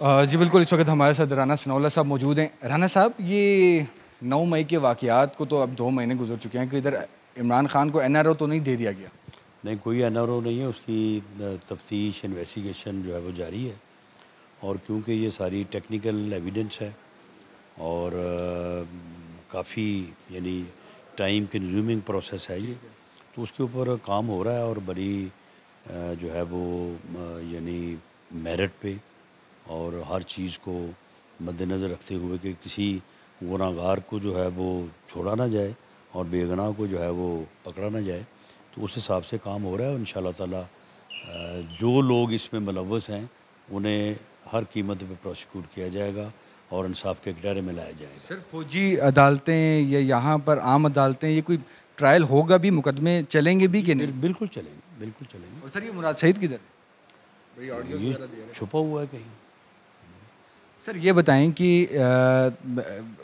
जी बिल्कुल, इस वक्त हमारे साथ राना सनाउल्लाह साहब मौजूद हैं। राना साहब, ये 9 मई के वाक़यात को तो अब 2 महीने गुजर चुके हैं कि इधर इमरान खान को एनआरओ तो नहीं दे दिया गया? नहीं, कोई एनआरओ नहीं है, उसकी तफ्तीश इन्वेस्टिगेशन जो है वो जारी है। और क्योंकि ये सारी टेक्निकल एविडेंस है और काफ़ी यानी टाइम कंज्यूमिंग प्रोसेस है ये, तो उसके ऊपर काम हो रहा है और बड़ी जो है वो यानी मेरिट पे और हर चीज़ को मद्देनज़र रखते हुए कि किसी गुनाहगार को जो है वो छोड़ा ना जाए और बेगुनाह को जो है वो पकड़ा ना जाए, तो उस हिसाब से काम हो रहा है। और इंशाल्लाह ताला जो लोग इसमें मुलव्वस हैं उन्हें हर कीमत पे प्रोसिक्यूट किया जाएगा और इंसाफ के दायरे में लाया जाएगा। सर, फौजी अदालतें या यहाँ पर आम अदालतें, ये कोई ट्रायल होगा भी, मुकदमे चलेंगे भी कि नहीं? बिल्कुल चलेंगे, बिल्कुल चलेंगे। और सर, ये मुराद सईद किधर है? बड़ी ऑडियोज़ ये वगैरह दे रहे हैं। छुपा हुआ है कहीं। सर ये बताएं कि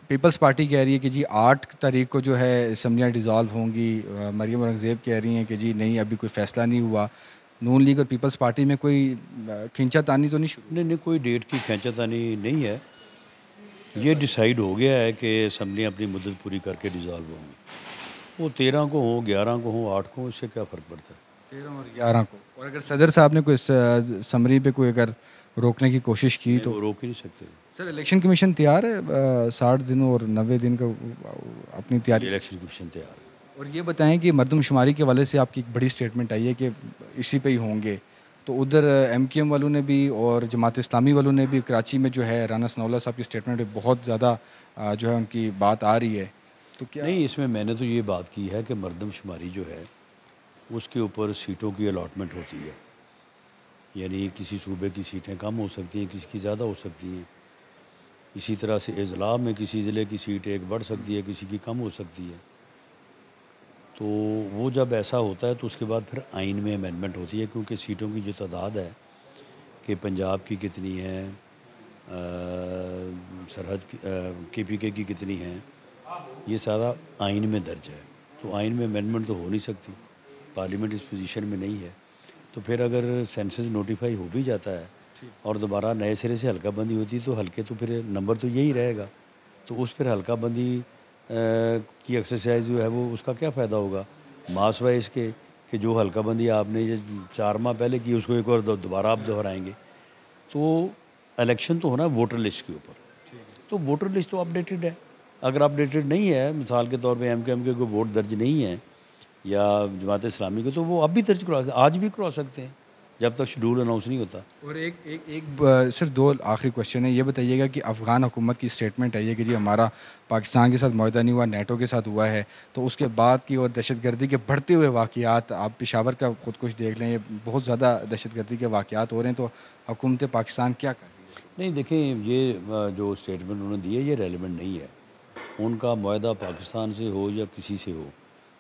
पीपल्स पार्टी कह रही है कि जी 8 तारीख को जो है असम्बलियाँ डिज़ोल्व होंगी। मरीम औरंगज़ेब कह रही हैं कि जी नहीं, अभी कोई फ़ैसला नहीं हुआ। नून लीग और पीपल्स पार्टी में कोई खींचातानी तो नहीं शुरू? नहीं, कोई डेट की खींचातानी नहीं है। ये डिसाइड हो गया है कि असम्बलियाँ अपनी मुद्दत पूरी करके डिज़ोल्व होंगी। वो 13 को हो, 11 को हो, 8 को हो, इससे क्या फ़र्क पड़ता है? 13 और 11 को। और अगर सदर साहब ने कोई समरी पे कोई अगर रोकने की कोशिश की तो? वो रोक ही नहीं सकते। सर, इलेक्शन कमीशन तैयार है 60 दिन और 90 दिन का अपनी तैयारी? इलेक्शन कमीशन तैयार है। और ये बताएं कि मरदमशुमारी के हवाले से आपकी एक बड़ी स्टेटमेंट आई है कि इसी पे ही होंगे, तो उधर एमक्यूएम वालों ने भी और जमात इस्लामी वालों ने भी कराची में जो है राना सनाउल्लाह साहब की स्टेटमेंट पे बहुत ज़्यादा जो है उनकी बात आ रही है, तो क्या? नहीं, इसमें मैंने तो ये बात की है कि मरदमशुमारी जो है उसके ऊपर सीटों की अलॉटमेंट होती है। यानी किसी सूबे की सीटें कम हो सकती हैं, किसी की ज़्यादा हो सकती हैं। इसी तरह से अजला में किसी ज़िले की सीट एक बढ़ सकती है, किसी की कम हो सकती है। तो वो जब ऐसा होता है तो उसके बाद फिर आइन में अमेंडमेंट होती है, क्योंकि सीटों की जो तादाद है कि पंजाब की कितनी है, सरहद की KPK की कितनी है, ये सारा आइन में दर्ज है। तो आइन में अमेंडमेंट तो हो नहीं सकती, पार्लियामेंट इस पोजीशन में नहीं है। तो फिर अगर सेंसस नोटिफाई हो भी जाता है और दोबारा नए सिरे से हल्का बंदी होती तो हल्के तो फिर नंबर तो यही रहेगा। तो उस फिर हल्का बंदी की एक्सरसाइज जो है वो उसका क्या फ़ायदा होगा मास वाइज के, कि जो हल्का बंदी आपने ये 4 माह पहले की उसको एक और दोबारा आप दोहराएंगे। तो इलेक्शन तो होना है वोटर लिस्ट के ऊपर, तो वोटर लिस्ट तो अपडेटेड है। अगर अपडेटेड नहीं है, मिसाल के तौर पे MKM के कोई वोट दर्ज नहीं है या जमात इस्लामी के, तो वो अब भी दर्ज करवा सकते, आज भी करवा सकते हैं जब तक शेड्यूल अनाउंस नहीं होता। और सिर्फ 2 आखिरी क्वेश्चन है, ये बताइएगा कि अफ़गान हुकूमत की स्टेटमेंट है ये कि जी हमारा पाकिस्तान के साथ मुआहदा नहीं हुआ, नेटो के साथ हुआ है, तो उसके बाद की और दहशतगर्दी के बढ़ते हुए वाक़यात, आप पेशावर का खुद कुछ देख लें, ये बहुत ज़्यादा दहशतगर्दी के वाक़यात हो रहे हैं, तो हुकूमत पाकिस्तान क्या कर रही है? नहीं देखें, ये जो स्टेटमेंट उन्होंने दी है ये रेलिवेंट नहीं है। उनका मुआहदा पाकिस्तान से हो या किसी से हो,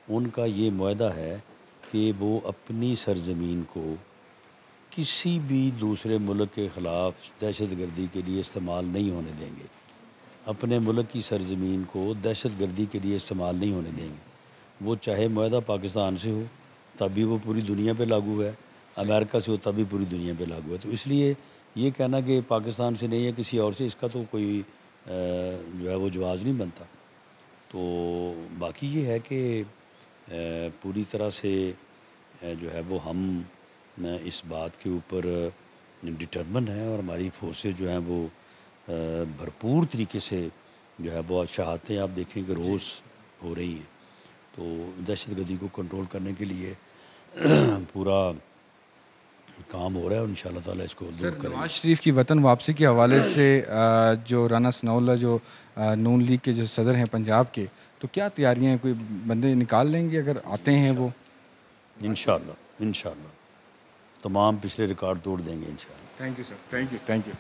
उनका ये मुआहदा है कि वो अपनी सरजमीन को किसी भी दूसरे मुल्क के ख़िलाफ़ दहशतगर्दी के लिए इस्तेमाल नहीं होने देंगे। अपने मुल्क की सरजमीन को दहशतगर्दी के लिए इस्तेमाल नहीं होने देंगे। वो चाहे मुआहदा पाकिस्तान से हो तब भी वो पूरी दुनिया पे लागू है, अमेरिका से हो तब भी पूरी दुनिया पे लागू है। तो इसलिए ये कहना कि पाकिस्तान से नहीं है किसी और से, इसका तो कोई जो है वो जवाज़ नहीं बनता। तो बाकी ये है कि पूरी तरह से जो है वो हम इस बात के ऊपर डिटर्मिन है और हमारी फोर्सेस जो हैं वो भरपूर तरीके से जो है वो शहादतें आप देखें कि रोज़ हो रही हैं। तो दहशतगर्दी को कंट्रोल करने के लिए पूरा काम हो रहा है और इंशाल्लाह ताला इसको दूर करेंगे। नवाज शरीफ की वतन वापसी के हवाले से जो राना सनाउल्लाह जो नून लीग के जो सदर हैं पंजाब के, तो क्या तैयारियां हैं? कोई बंदे निकाल लेंगे अगर आते हैं वो? इंशाल्लाह तमाम पिछले रिकॉर्ड तोड़ देंगे इंशाल्लाह। Thank you sir, thank you, thank you.